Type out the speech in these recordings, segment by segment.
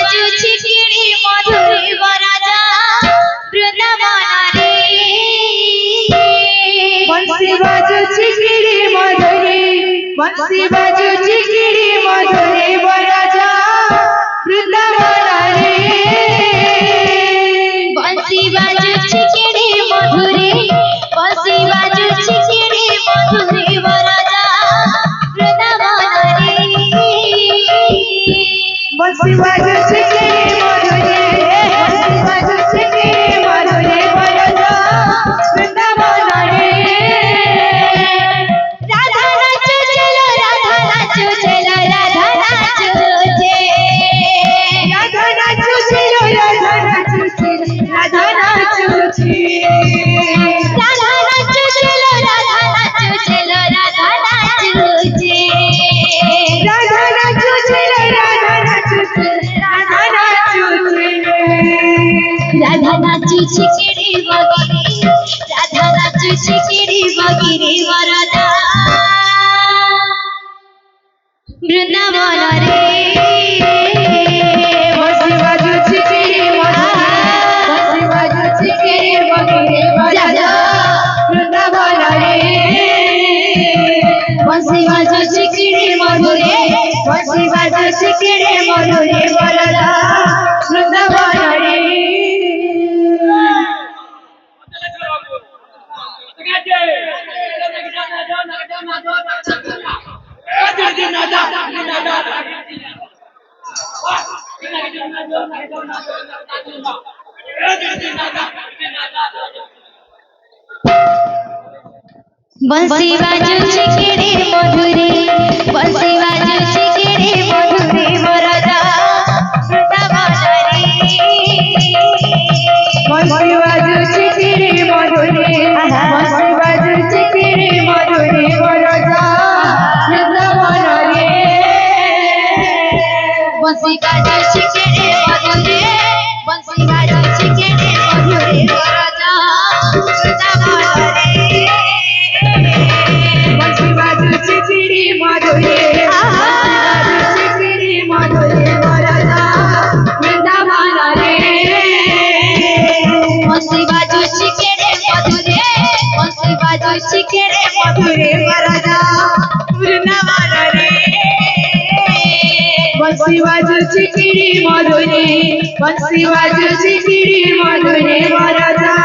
বাজুছি কিড়ি মধুরে বরজা বৃন্দাবনারে বংশী বাজুছি কিড়ি মধুরে বংশী বাজুছি কিড়ি মধুরে বরজা বৃন্দাবনারে বংশী বাজুছি কিড়ি মধুরে বংশী বাজুছি কিড়ি মধুরে বরজা বৃন্দাবনারে বংশী বাজুছি কিড়ি মধুরে বংশী বাজুছি কিড়ি মধুরে বরজা বৃন্দাবনারে রাধা নাচো চলো রাধা নাচো চলো রাধা নাচো যে রাধা নাচো ছিল রাধা নাচো ছিল রাধা নাচো ছিল রাধা নাচো চলো রাধা নাচো চলো রাধা নাচো যে রাধা নাচো ছিল রাধা নাচো ছিল রাধা নাচো ছিল রাধা নাচো চিকিড়ি বগিরি রাধা নাচো চিকিড়ি বগিরি বরদা বৃন্দাবনারে বংশী বাজুছি কিড়ি মধুরে বংশী বাজুছি কিড়ি মধুরে বরজা বৃন্দাবনারে বংশী বাজুছি কিড়ি মধুরে বংশী বাজুছি কিড়ি মধুরে বরজা বৃন্দাবনারে বংশী বাজুছি কিড়ি মধুরে বংশী বাজুছি কিড়ি মধুরে বরদা বৃন্দাবনারে বংশী বাজুছি কিড়ি মধুরে বংশী বাজুছি কিড়ি মধুরে বরজা বৃন্দাবনারে বংশী বাজুছি কিড়ি মধুরে বংশী বাজুছি কিড়ি মধুরে বরদা বৃন্দাবনারে বংশী বাজুছি কিড়ি মধুরে বংশী বাজুছি কিড়ি মধুরে বরজা বৃন্দাবনারে বংশী বাজুছি কিড়ি মধুরে বংশী বাজুছি কিড়ি মধুরে বরদা বৃন্দাবনারে বংশী বাজুছি কিড়ি মধুরে বংশী বাজুছি কিড়ি মধুরে বরজা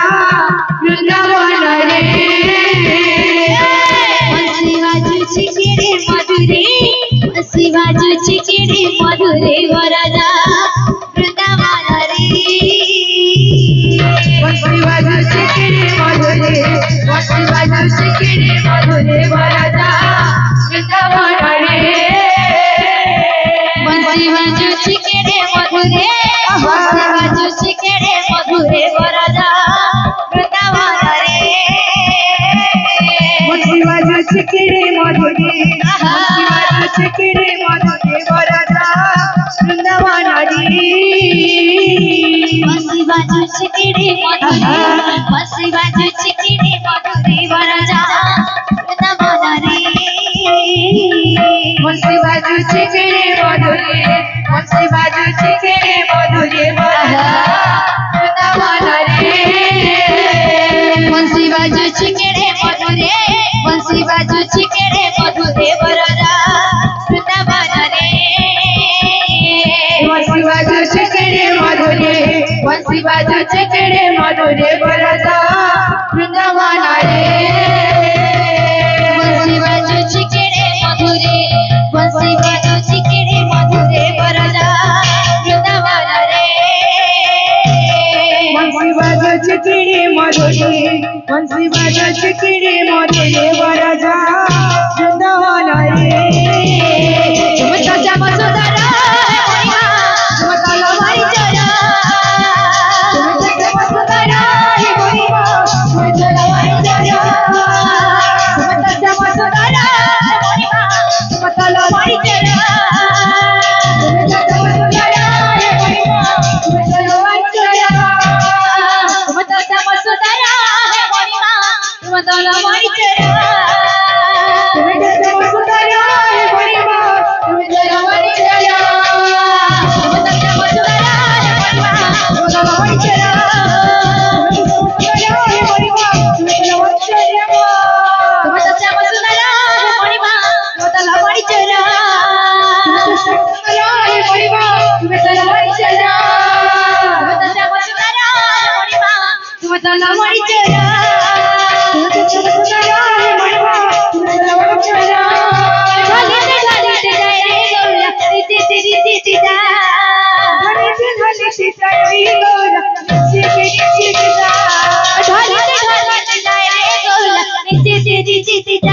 বৃন্দাবনারে বংশী বাজুছি কিড়ি মধুরে বংশী বাজুছি কিড়ি মধুরে বরদা বৃন্দাবনারে বংশী বাজুছি কিড়ি মধুরে বংশী বাজুছি কিড়ি মধুরে বরজা বৃন্দাবনারে বংশী বাজুছি কিড়ি মধুরে বংশী বাজুছি কিড়ি মধুরে বরদা বৃন্দাবনারে বংশী বাজুছি কিড়ি মধুরে বংশী বাজুছি কিড়ি মধুরে বরজা বৃন্দাবনারে বংশী বাজুছি কিড়ি মধুরে বংশী বাজুছি কিড়ি মধুরে বরদা বৃন্দাবনারে বংশী বাজুছি কিড়ি মধুরে বংশী বাজুছি কিড়ি মধুরে বরজা বৃন্দাবনারে বংশী বাজুছি কিড়ি মধুরে বংশী বাজুছি কিড়ি মধুরে বরদা বৃন্দাবনারে বংশী বাজুছি কিড়ি মধুরে বংশী বাজুছি কিড়ি মধুরে বরজা বৃন্দাবনারে বংশী বাজুছি কিড়ি মধুরে বংশী বাজুছি কিড়ি মধুরে বরদা বৃন্দাবনারে বংশী বাজুছি কিড়ি মধুরে বংশী বাজুছি কিড়ি মধুরে বরজা বৃন্দাবনারে চমৎকার জামসুদারা মহিমা চমৎকার লবারি চরা চমৎকার জামসুদারা মহিমা চমৎকার লবারি চরা চমৎকার জামসুদারা মহিমা চমৎকার লবারি চরা চমৎকার জামসুদারা মহিমা চমৎকার লবারি চরা চমৎকার জামসুদারা মহিমা চমৎকার লবারি চরা সোনা মরি চোরা ঢালিতে ঢালিতে যায় রে গৌরা নিচে তেরি চিঠি যা ঢালিতে ঢালিতে যায় রে গৌরা নিচে তেরি চিঠি যা